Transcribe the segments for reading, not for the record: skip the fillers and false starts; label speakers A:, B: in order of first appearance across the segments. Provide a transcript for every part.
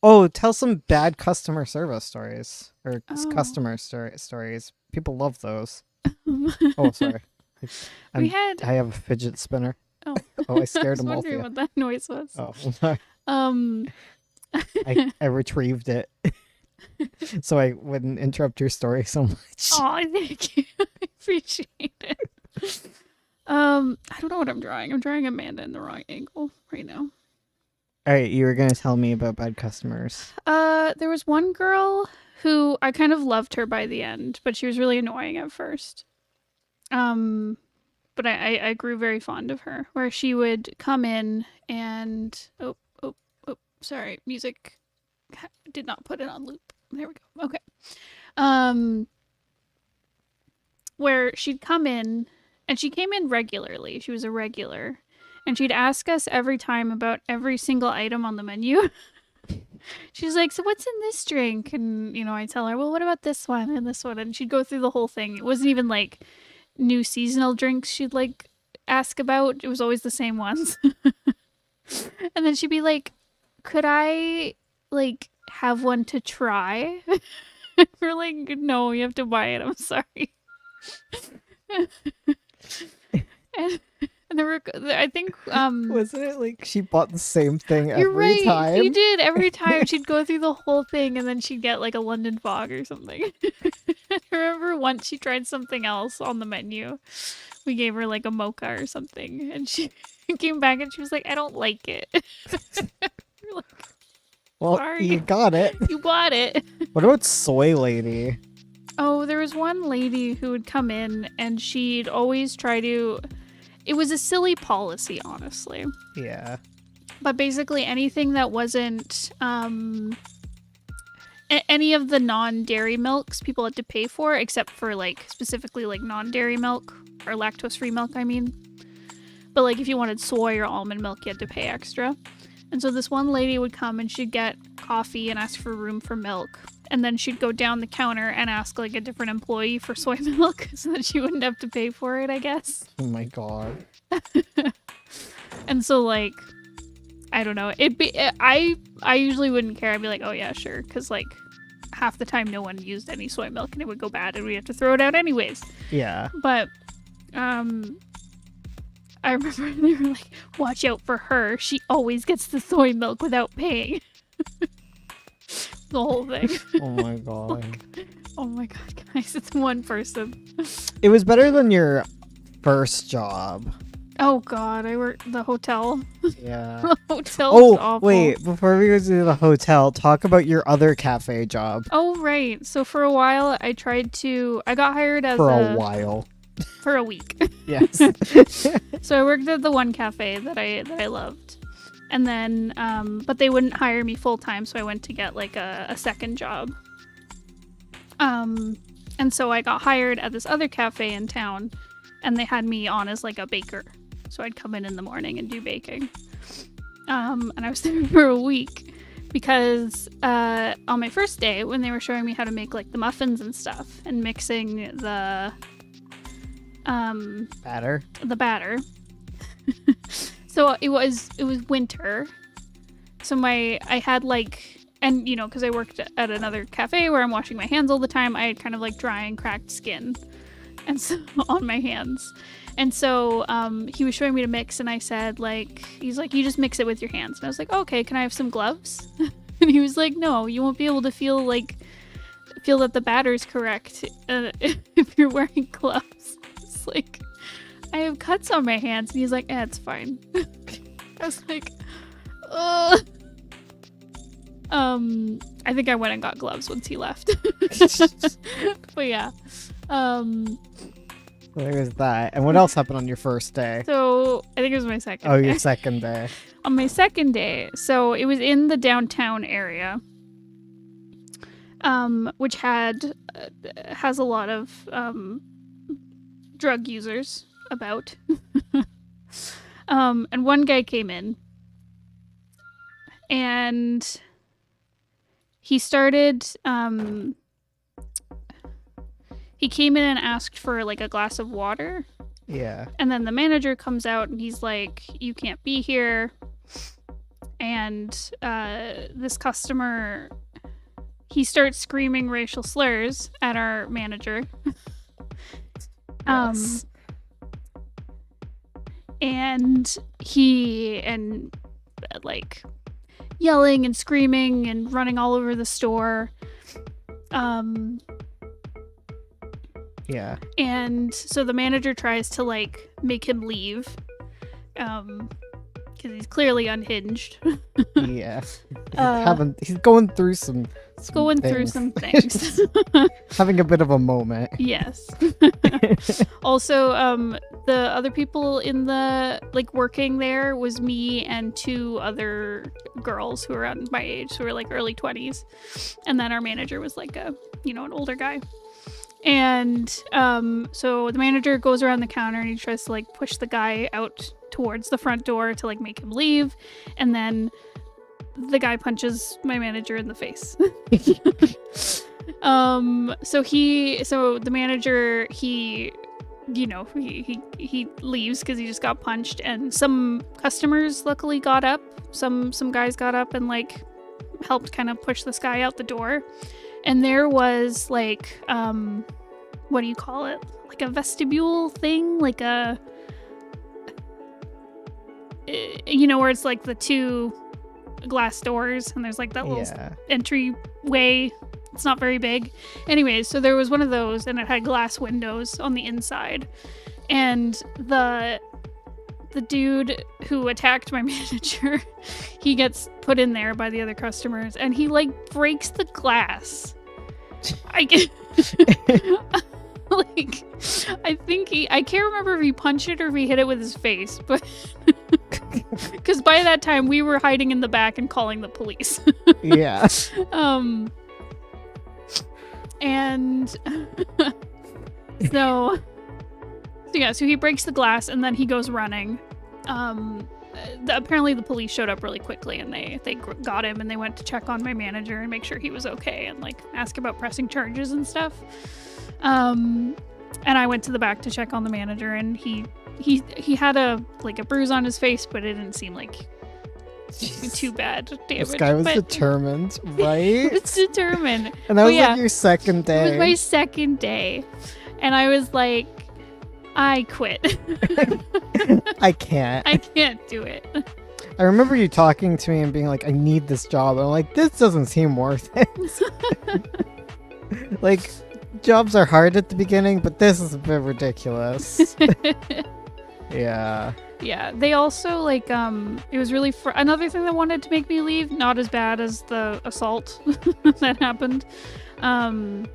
A: Oh, tell some bad customer service stories or
B: Oh.
A: customer stories. People love those. Oh, sorry.
B: We
A: I'm.
B: had
A: I have a fidget spinner.
B: oh
A: Oh, I
B: I
A: scared
B: was
A: them off
B: wondering
A: you.
B: what that noise was.
A: Oh, sorry.
B: Um
A: I retrieved it so I wouldn't interrupt your story so much.
B: Oh, thank you. I appreciate it. I don't know what I'm drawing. I'm drawing Amanda in the wrong angle right now.
A: All right, you were gonna tell me about bad customers.
B: There was one girl who I kind of loved her by the end, but she was really annoying at first. Um, but I grew very fond of her, where she would come in and sorry, music did not put it on loop. There we go. Okay. Um, where she'd come in, and she came in regularly. She was a regular, and she'd ask us every time about every single item on the menu. She's like, "So what's in this drink?" And I tell her, "Well, what about this one and this one?" And she'd go through the whole thing. It wasn't even like new seasonal drinks she'd like ask about. It was always the same ones. And then she'd be like, "Could I like have one to try?" We're like, "No, you have to buy it. I'm sorry." and, and there were, I think,
A: Wasn't it like she bought the same thing
B: you're
A: every
B: right. She
A: time?
B: did every time. She'd go through the whole thing, and then she'd get like a London fog or something. I remember once she tried something else on the menu. We gave her like a mocha or something, and she came back and she was like, "I don't like it." We're like,
A: Well, you
B: "Sorry,
A: got it.
B: you bought it."
A: What about Soy Lady?
B: Oh, there was one lady who would come in, and she'd always try to. It was a silly policy, honestly.
A: Yeah.
B: But basically, anything that wasn't any of the non-dairy milks, people had to pay for, except for like specifically like non-dairy milk or lactose-free milk. I mean, but like if you wanted soy or almond milk, you had to pay extra. And so this one lady would come and she'd get coffee and ask for room for milk. And then she'd go down the counter and ask like a different employee for soy milk so that she wouldn't have to pay for it, I guess.
A: Oh my god.
B: And so like I don't know. I usually wouldn't care. I'd be like, "Oh yeah, sure," cuz like half the time no one used any soy milk and it would go bad and we have to throw it out anyways.
A: Yeah.
B: But I remember they were like, "Watch out for her. She always gets the soy milk without paying." The whole thing.
A: Oh my god.
B: Like, oh my god, guys, it's one person.
A: It was better than your first job.
B: Oh god, I worked the hotel.
A: Yeah.
B: The hotel was
A: Oh,
B: awful.
A: wait. Before we go to the hotel, talk about your other cafe job.
B: Oh right. So for a while, I got hired as
A: For a while.
B: for a week.
A: Yes.
B: So I worked at the one cafe that I loved, and then but they wouldn't hire me full time, so I went to get like a second job. And so I got hired at this other cafe in town, and they had me on as like a baker. So I'd come in the morning and do baking. And I was there for a week because on my first day, when they were showing me how to make like the muffins and stuff and mixing the
A: Batter.
B: batter. So it was winter. So I had like, and because I worked at another cafe where I'm washing my hands all the time, I had kind of like dry and cracked skin, and so on my hands. And so he was showing me to mix, and I said he's like, "You just mix it with your hands." And I was like, "Okay, can I have some gloves?" And he was like, "No, you won't be able to feel that the batter's correct if you're wearing gloves." It's like, I have cuts on my hands, and he's like, "It's fine." I was like, ugh. I think I went and got gloves once he left. But yeah.
A: There's that. And what else happened on your first day?
B: So I think it was my second
A: Oh,
B: day.
A: your second day.
B: On my second day, so it was in the downtown area, which has a lot of drug users about. And one guy came in, and he started. He came in and asked for like a glass of water.
A: Yeah.
B: And then the manager comes out and he's like, "You can't be here." and this customer, he starts screaming racial slurs at our manager.
A: Yes.
B: And like yelling and screaming and running all over the store.
A: Yeah.
B: And so the manager tries to like make him leave, because he's clearly unhinged.
A: Yeah. He's going through some
B: Going through
A: things.
B: some things.
A: Having a bit of a moment.
B: Yes. Also, the other people in the like working there was me and 2 other girls who were around my age, who were like early 20s, and then our manager was like an older guy. And so the manager goes around the counter and he tries to like push the guy out towards the front door to like make him leave, and then the guy punches my manager in the face. So the manager, he leaves because he just got punched, and some customers luckily got up. Some guys got up and like helped kind of push this guy out the door. And there was like what do you call it? Like a vestibule thing, like a where it's like the 2 glass doors and there's like that little entryway. It's not very big. Anyways, so there was one of those and it had glass windows on the inside. And the dude who attacked my manager, he gets put in there by the other customers and he like breaks the glass. I can't remember if he punched it or if he hit it with his face, but because by that time we were hiding in the back and calling the police.
A: Yeah.
B: And so he breaks the glass and then he goes running. Apparently the police showed up really quickly and they got him and they went to check on my manager and make sure he was okay and like ask about pressing charges and stuff. And I went to the back to check on the manager and he had a bruise on his face, but it didn't seem like too bad damage.
A: This guy was determined, right?
B: It's determined.
A: And that was like your second day.
B: It was my second day. And I was like, I quit.
A: I can't.
B: I can't do it.
A: I remember you talking to me and being like, I need this job. And I'm like, this doesn't seem worth it. Like, jobs are hard at the beginning, but this is a bit ridiculous. Yeah.
B: Yeah, they also like it was really another thing that wanted to make me leave, not as bad as the assault that happened. But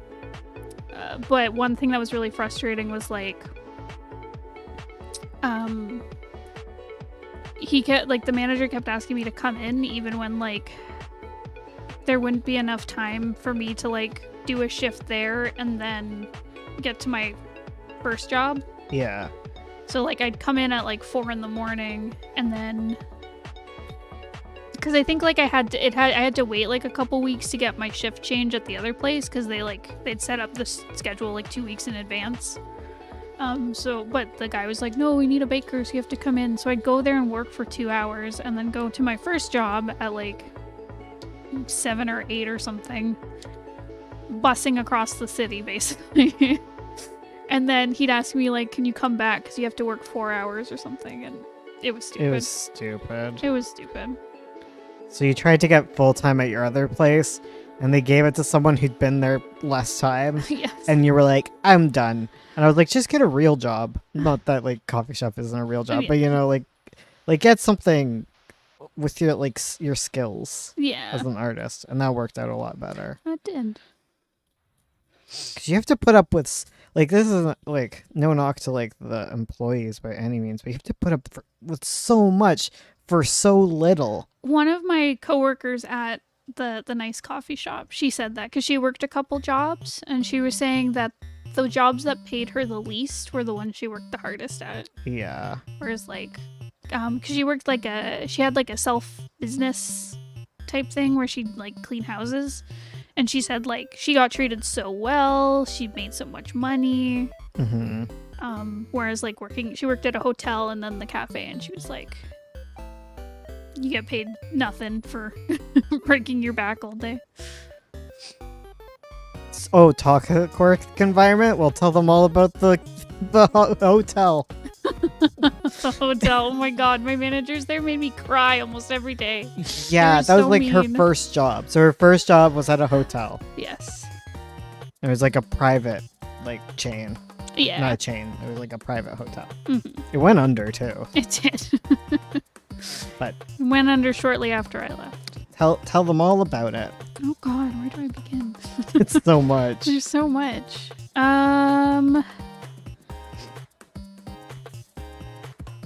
B: one thing that was really frustrating was like the manager kept asking me to come in even when like there wouldn't be enough time for me to like do a shift there and then get to my first job.
A: Yeah.
B: So like I'd come in at like 4 a.m. and then because I think like I had to wait like a couple weeks to get my shift change at the other place because they'd set up the schedule like 2 weeks in advance. But the guy was like, no, we need a baker, so you have to come in. So I'd go there and work for 2 hours and then go to my first job at like 7 or 8 or something, bussing across the city basically. And then he'd ask me like, can you come back because you have to work 4 hours or something, and it was stupid. It was stupid.
A: So you tried to get full-time at your other place and they gave it to someone who'd been there less time.
B: Yes.
A: And you were like, I'm done. And I was like, just get a real job. Not that like coffee shop isn't a real job, but like get something with your like your skills as an artist. And that worked out a lot better.
B: It did.
A: Because you have to put up with like, this isn't like no knock to like the employees by any means, but you have to put up with so much for so little.
B: One of my coworkers at the nice coffee shop, she said that because she worked a couple jobs and she was saying that the jobs that paid her the least were the ones she worked the hardest at.
A: Yeah.
B: Whereas like because she worked she had like a self business type thing where she'd like clean houses, and she said like she got treated so well, she made so much money. Whereas like she worked at a hotel and then the cafe, and she was like, you get paid nothing for breaking your back all day.
A: Oh, toxic work environment? Well, tell them all about the hotel.
B: The hotel. Oh my god, my managers there made me cry almost every day.
A: Yeah, that was like her first job. So her first job was at a hotel.
B: Yes.
A: It was like a private like chain.
B: Yeah.
A: Not a chain. It was like a private hotel.
B: Mm-hmm.
A: It went under too.
B: It did.
A: But
B: it went under shortly after I left.
A: Tell them all about it.
B: Oh god, where do I begin?
A: It's so much.
B: There's so much.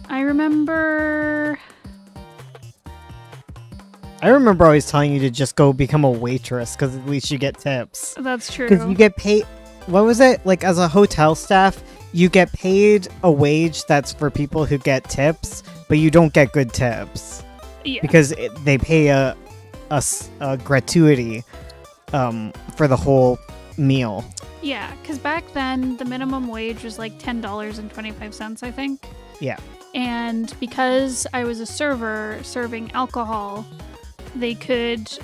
B: I remember
A: always telling you to just go become a waitress because at least you get tips.
B: That's true.
A: Because you get paid. What was it? Like as a hotel staff, you get paid a wage that's for people who get tips, but you don't get good tips.
B: Yeah.
A: Because they pay a gratuity for the whole meal.
B: Yeah, because back then the minimum wage was like $10.25, I think.
A: Yeah.
B: And because I was a server serving alcohol, I think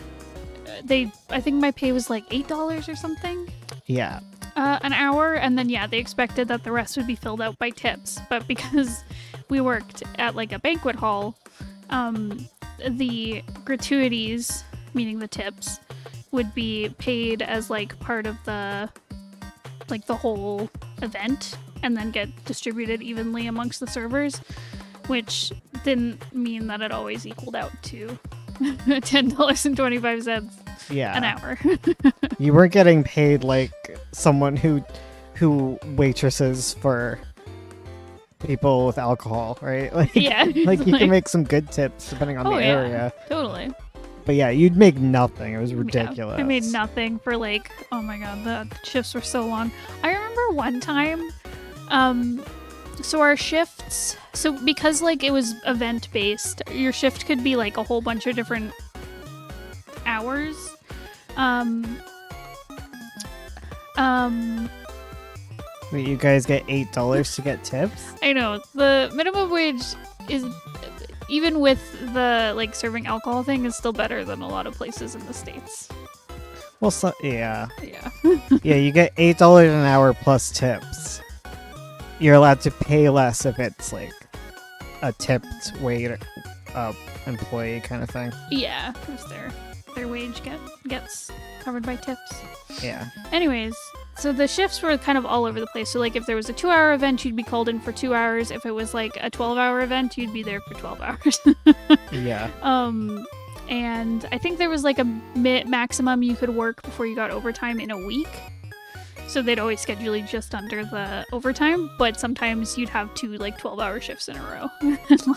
B: my pay was like $8 or something.
A: Yeah.
B: An hour, and then they expected that the rest would be filled out by tips. But because we worked at like a banquet hall, the gratuities, meaning the tips, would be paid as like part of the whole event, and then get distributed evenly amongst the servers, which didn't mean that it always equaled out to $10.25 an hour.
A: You weren't getting paid like someone who waitresses for people with alcohol, right? Like,
B: yeah.
A: like you can make some good tips depending on the area.
B: Totally.
A: But yeah, you'd make nothing. It was ridiculous.
B: Yeah, I made nothing for like, oh my god, the shifts were so long. I remember one time, so our shifts, because like it was event based, your shift could be like a whole bunch of different hours.
A: Wait, you guys get $8 to get tips?
B: I know. The minimum wage is, even with the like serving alcohol thing, is still better than a lot of places in the States.
A: Well, yeah.
B: Yeah.
A: Yeah, you get $8 an hour plus tips. You're allowed to pay less if it's like a tipped waiter, employee kind of thing.
B: Yeah, because their wage gets covered by tips.
A: Yeah.
B: Anyways, so the shifts were kind of all over the place. So like if there was a 2-hour event, you'd be called in for 2 hours. If it was like a 12-hour event, you'd be there for 12 hours.
A: Yeah.
B: And I think there was like a maximum you could work before you got overtime in a week. So they'd always schedule you just under the overtime, but sometimes you'd have 2 like 12-hour shifts in a row.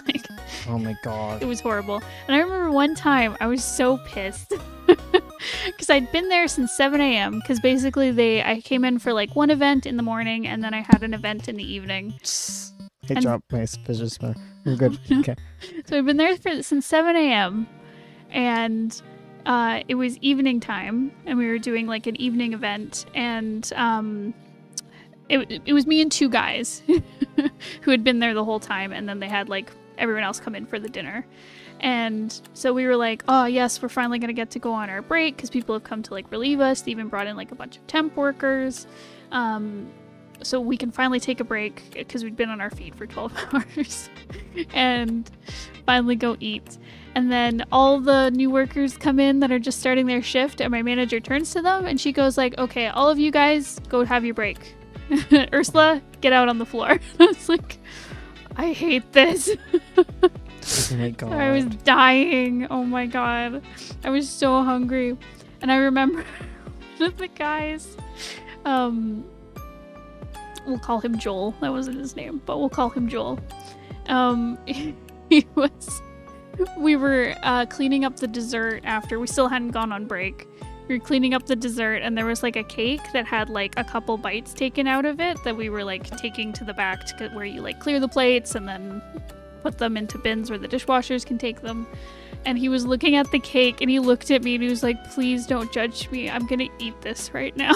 B: Like,
A: oh my god.
B: It was horrible. And I remember one time I was so pissed because I'd been there since 7 a.m. because basically I came in for like one event in the morning and then I had an event in the evening.
A: I dropped my suspicious phone. I'm good. Okay.
B: So I've been there since 7 a.m. and it was evening time, and we were doing like an evening event, and it was me and 2 guys who had been there the whole time, and then they had like everyone else come in for the dinner. And so we were like, oh yes, we're finally gonna get to go on our break because people have come to like relieve us. They even brought in like a bunch of temp workers, so we can finally take a break because we'd been on our feet for 12 hours and finally go eat. And then all the new workers come in that are just starting their shift, and my manager turns to them and she goes like, okay, all of you guys go have your break. Ursula, get out on the floor. I was like, I hate this.
A: Oh my god.
B: I was dying. Oh my god. I was so hungry. And I remember one of the guys, we'll call him Joel. That wasn't his name, but we'll call him Joel. We were cleaning up the dessert after. We still hadn't gone on break. We were cleaning up the dessert, and there was like a cake that had like a couple bites taken out of it that we were like taking to the back to where you like clear the plates and then put them into bins where the dishwashers can take them. And he was looking at the cake, and he looked at me and he was like, please don't judge me. I'm gonna eat this right now.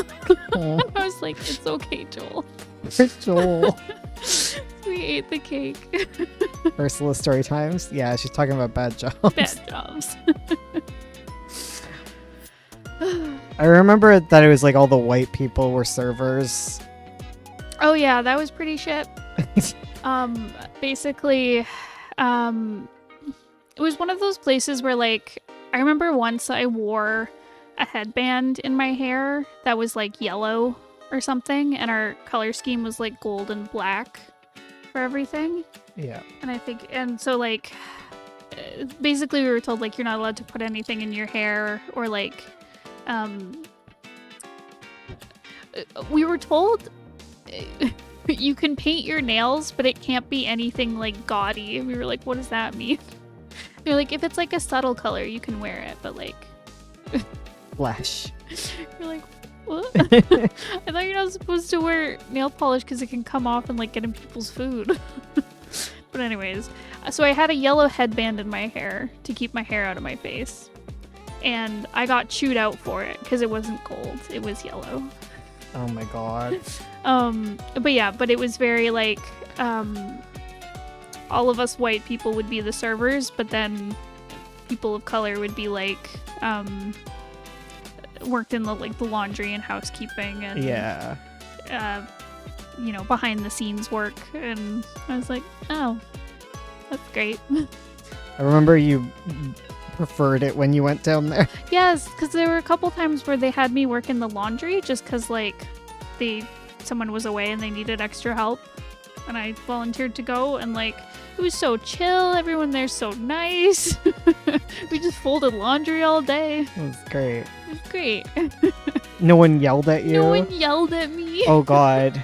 B: And I was like, it's okay, Joel.
A: Joel.
B: So we We ate the cake.
A: Ursula story times. Yeah, she's talking about bad jobs.
B: Bad jobs.
A: I remember that it was like all the white people were servers.
B: Oh yeah, that was pretty shit. Basically, it was one of those places where, like, I remember once I wore a headband in my hair that was like yellow or something, and our color scheme was like gold and black for everything.
A: Yeah.
B: And so like, basically we were told like you're not allowed to put anything in your hair, or like, we were told you can paint your nails, but it can't be anything like gaudy. And we were like, what does that mean? They're like, if it's like a subtle color, you can wear it, but like...
A: Flash.
B: You're like, what? I thought you're not supposed to wear nail polish because it can come off and like get in people's food. But anyways, so I had a yellow headband in my hair to keep my hair out of my face. And I got chewed out for it because it wasn't gold. It was yellow.
A: Oh my god.
B: But yeah, but it was very like, all of us white people would be the servers, but then people of color would be like, worked in the like the laundry and housekeeping and you know, behind the scenes work. And I was like, oh, that's great.
A: I remember you preferred it when you went down there.
B: Yes, because there were a couple times where they had me work in the laundry just because like someone was away and they needed extra help, and I volunteered to go, and like it was so chill. Everyone there's so nice. We just folded laundry all day.
A: It was great.
B: It was great.
A: No one yelled at you?
B: No one yelled at me.
A: Oh god.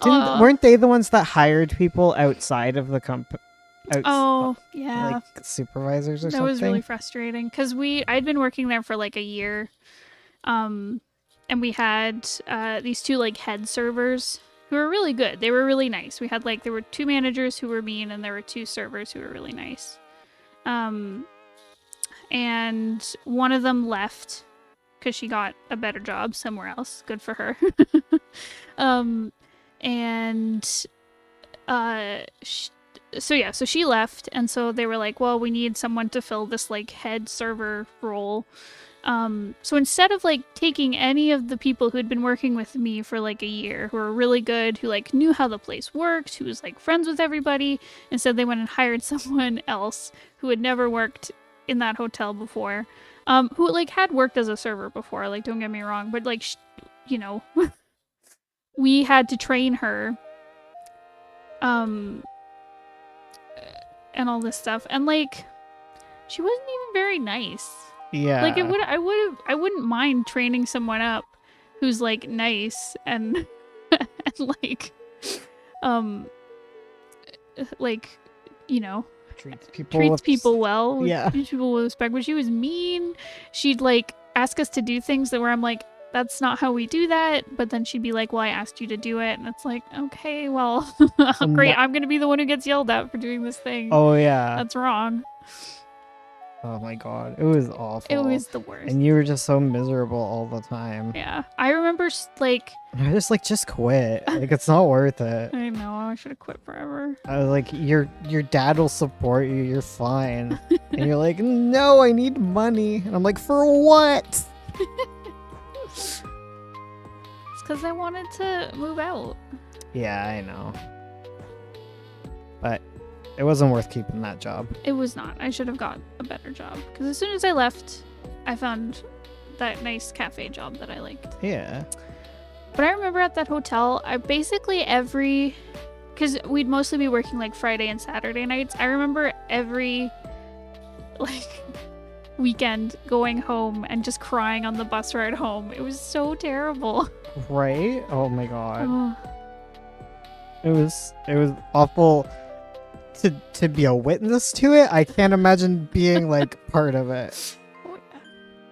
A: Weren't they the ones that hired people outside of the company?
B: Oh, yeah.
A: Like supervisors or something?
B: That was really frustrating because I'd been working there for like a year. And we had these two like head servers who were really good. They were really nice. We had like, there were two managers who were mean and there were two servers who were really nice. And one of them left because she got a better job somewhere else. Good for her. So she left, and so they were like, well, we need someone to fill this like head server role. So instead of like taking any of the people who had been working with me for like a year, who were really good, who like knew how the place worked, who was like friends with everybody, instead they went and hired someone else who had never worked in that hotel before, who like had worked as a server before, like don't get me wrong, but like, you know, we had to train her. And all this stuff, and like she wasn't even very nice.
A: Yeah,
B: like I wouldn't mind training someone up who's like nice and and like you know, treats people well.
A: Yeah,
B: treats people with respect. But she was mean. She'd like ask us to do things that where I'm like, that's not how we do that. But then she'd be like, well, I asked you to do it. And it's like, okay, well, great. I'm going to be the one who gets yelled at for doing this thing.
A: Oh, yeah.
B: That's wrong.
A: Oh, my God. It was awful.
B: It was the worst.
A: And you were just so miserable all the time.
B: Yeah. I remember, like...
A: I was like, just quit. Like, it's not worth it.
B: I know. I should have quit forever.
A: I was like, your dad will support you. You're fine. And you're like, no, I need money. And I'm like, for what?
B: It's because I wanted to move out.
A: Yeah, I know. But it wasn't worth keeping that job.
B: It was not. I should have got a better job. Because as soon as I left, I found that nice cafe job that I liked.
A: Yeah.
B: But I remember at that hotel, I basically because we'd mostly be working like Friday and Saturday nights. I remember every like weekend going home and just crying on the bus ride home. It was so terrible.
A: Right? Oh my god. Oh. It was awful to be a witness to it. I can't imagine being like part of it.